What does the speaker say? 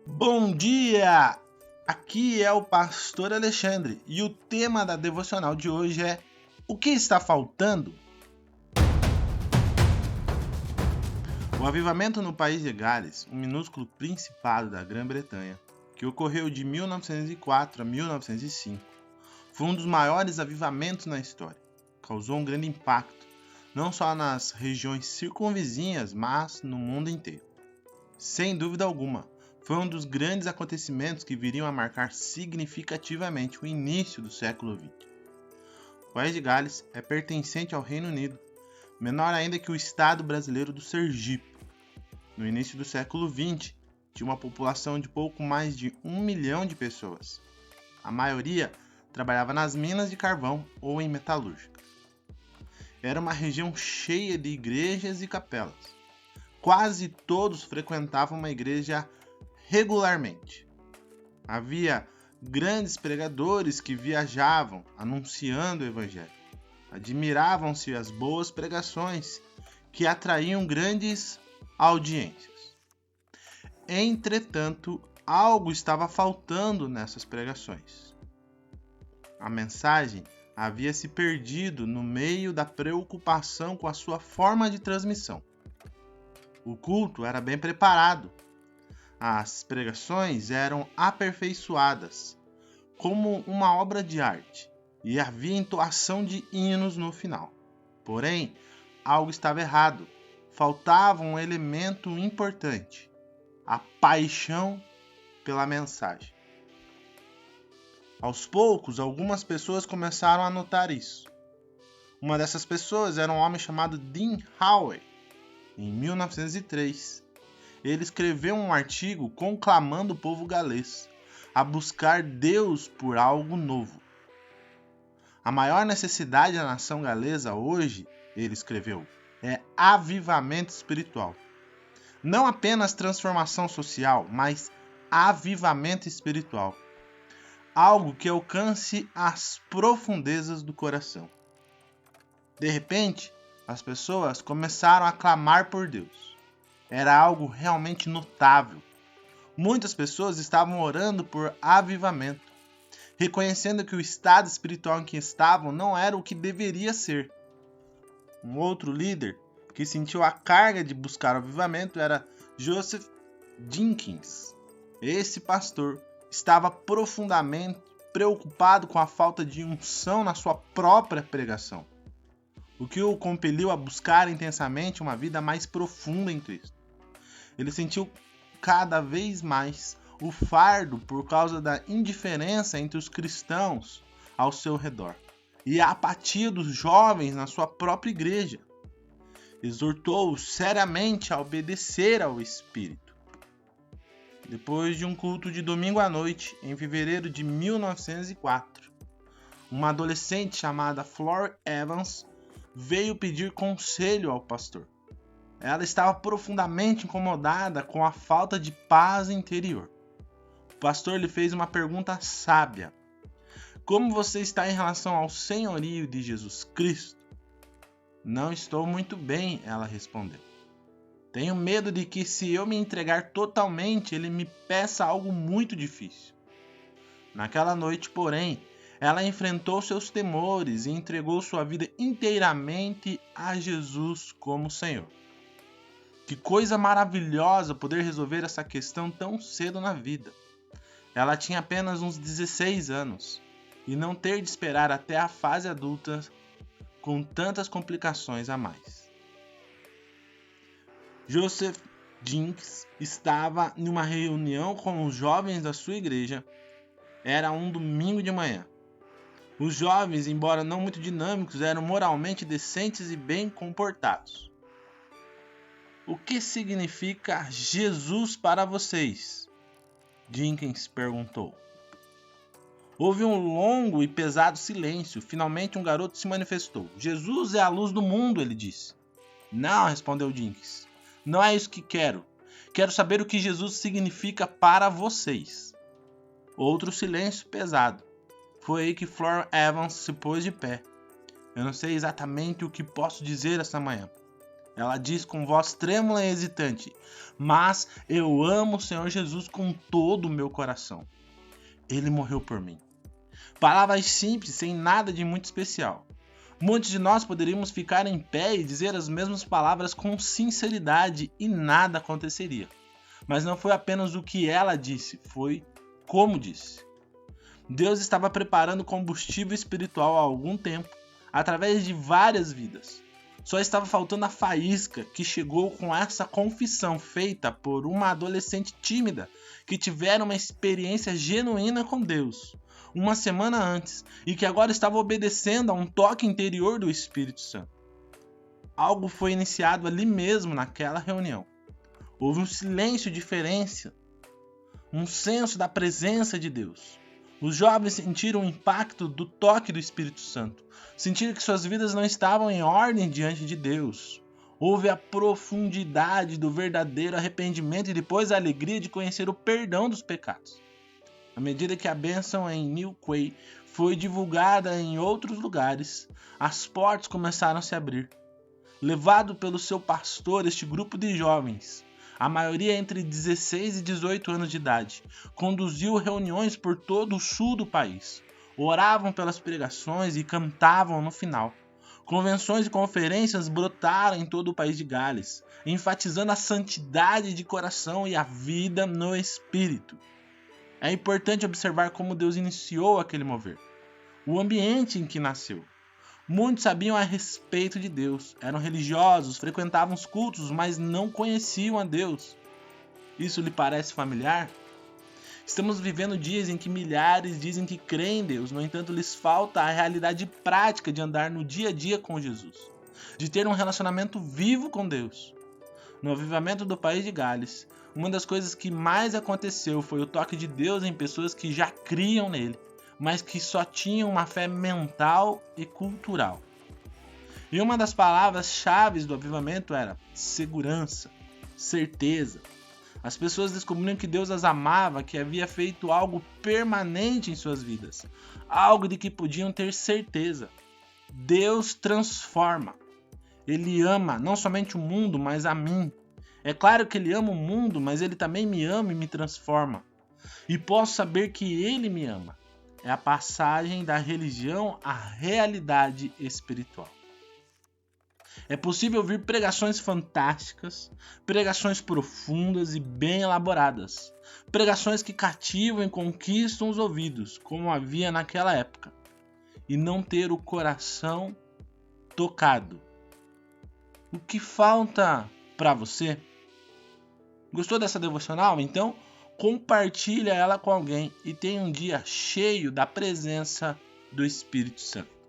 Bom dia! Aqui é o pastor Alexandre e o tema da devocional de hoje é: o que está faltando? O avivamento no país de Gales, um minúsculo principado da Grã-Bretanha, que ocorreu de 1904 a 1905, foi um dos maiores avivamentos na história. Causou um grande impacto, não só nas regiões circunvizinhas, mas no mundo inteiro. Sem dúvida alguma, foi um dos grandes acontecimentos que viriam a marcar significativamente o início do século XX. O país de Gales é pertencente ao Reino Unido, menor ainda que o estado brasileiro do Sergipe. No início do século XX, tinha uma população de pouco mais de 1 milhão de pessoas. A maioria trabalhava nas minas de carvão ou em metalúrgica. Era uma região cheia de igrejas e capelas. Quase todos frequentavam uma igreja regularmente. Havia grandes pregadores que viajavam anunciando o evangelho. Admiravam-se as boas pregações que atraíam grandes audiências. Entretanto, algo estava faltando nessas pregações. A mensagem havia se perdido no meio da preocupação com a sua forma de transmissão. O culto era bem preparado. As pregações eram aperfeiçoadas, como uma obra de arte, e havia entoação de hinos no final. Porém, algo estava errado. Faltava um elemento importante: a paixão pela mensagem. Aos poucos, algumas pessoas começaram a notar isso. Uma dessas pessoas era um homem chamado Dean Howey. Em 1903, ele escreveu um artigo conclamando o povo galês a buscar Deus por algo novo. A maior necessidade da nação galesa hoje, ele escreveu, é avivamento espiritual. Não apenas transformação social, mas avivamento espiritual. Algo que alcance as profundezas do coração. De repente, as pessoas começaram a clamar por Deus. Era algo realmente notável. Muitas pessoas estavam orando por avivamento, reconhecendo que o estado espiritual em que estavam não era o que deveria ser. Um outro líder que sentiu a carga de buscar o avivamento era Joseph Jenkins. Esse pastor estava profundamente preocupado com a falta de unção na sua própria pregação, o que o compeliu a buscar intensamente uma vida mais profunda em Cristo. Ele sentiu cada vez mais o fardo por causa da indiferença entre os cristãos ao seu redor e a apatia dos jovens na sua própria igreja. Exortou-os seriamente a obedecer ao Espírito. Depois de um culto de domingo à noite, em fevereiro de 1904, uma adolescente chamada Flor Evans veio pedir conselho ao pastor. Ela estava profundamente incomodada com a falta de paz interior. O pastor lhe fez uma pergunta sábia: como você está em relação ao senhorio de Jesus Cristo? Não estou muito bem, ela respondeu. Tenho medo de que, se eu me entregar totalmente, ele me peça algo muito difícil. Naquela noite, porém, ela enfrentou seus temores e entregou sua vida inteiramente a Jesus como Senhor. Que coisa maravilhosa poder resolver essa questão tão cedo na vida. Ela tinha apenas uns 16 anos e não ter de esperar até a fase adulta com tantas complicações a mais. Joseph Jenkins estava em uma reunião com os jovens da sua igreja. Era um domingo de manhã. Os jovens, embora não muito dinâmicos, eram moralmente decentes e bem comportados. O que significa Jesus para vocês? Jenkins perguntou. Houve um longo e pesado silêncio. Finalmente um garoto se manifestou. Jesus é a luz do mundo, ele disse. Não, respondeu Jenkins. Não é isso que quero. Quero saber o que Jesus significa para vocês. Outro silêncio pesado. Foi aí que Flor Evans se pôs de pé. Eu não sei exatamente o que posso dizer essa manhã. Ela diz com voz trêmula e hesitante: mas eu amo o Senhor Jesus com todo o meu coração. Ele morreu por mim. Palavras simples, sem nada de muito especial. Muitos de nós poderíamos ficar em pé e dizer as mesmas palavras com sinceridade e nada aconteceria. Mas não foi apenas o que ela disse, foi como disse. Deus estava preparando combustível espiritual há algum tempo, através de várias vidas. Só estava faltando a faísca que chegou com essa confissão feita por uma adolescente tímida que tivera uma experiência genuína com Deus uma semana antes e que agora estava obedecendo a um toque interior do Espírito Santo. Algo foi iniciado ali mesmo naquela reunião. Houve um silêncio diferente, um senso da presença de Deus. Os jovens sentiram o impacto do toque do Espírito Santo. Sentiram que suas vidas não estavam em ordem diante de Deus. Houve a profundidade do verdadeiro arrependimento e depois a alegria de conhecer o perdão dos pecados. À medida que a bênção em New Quay foi divulgada em outros lugares, as portas começaram a se abrir. Levado pelo seu pastor, este grupo de jovens, a maioria entre 16 e 18 anos de idade, conduziu reuniões por todo o sul do país. Oravam pelas pregações e cantavam no final. Convenções e conferências brotaram em todo o país de Gales, enfatizando a santidade de coração e a vida no Espírito. É importante observar como Deus iniciou aquele mover, o ambiente em que nasceu. Muitos sabiam a respeito de Deus, eram religiosos, frequentavam os cultos, mas não conheciam a Deus. Isso lhe parece familiar? Estamos vivendo dias em que milhares dizem que creem em Deus, no entanto lhes falta a realidade prática de andar no dia a dia com Jesus, de ter um relacionamento vivo com Deus. No avivamento do país de Gales, uma das coisas que mais aconteceu foi o toque de Deus em pessoas que já criam nele, mas que só tinham uma fé mental e cultural. E uma das palavras-chave do avivamento era segurança, certeza. As pessoas descobriram que Deus as amava, que havia feito algo permanente em suas vidas, algo de que podiam ter certeza. Deus transforma. Ele ama não somente o mundo, mas a mim. É claro que ele ama o mundo, mas ele também me ama e me transforma. E posso saber que ele me ama. É a passagem da religião à realidade espiritual. É possível ouvir pregações fantásticas, pregações profundas e bem elaboradas, pregações que cativam e conquistam os ouvidos, como havia naquela época, e não ter o coração tocado. O que falta para você? Gostou dessa devocional? Então, compartilha ela com alguém e tenha um dia cheio da presença do Espírito Santo.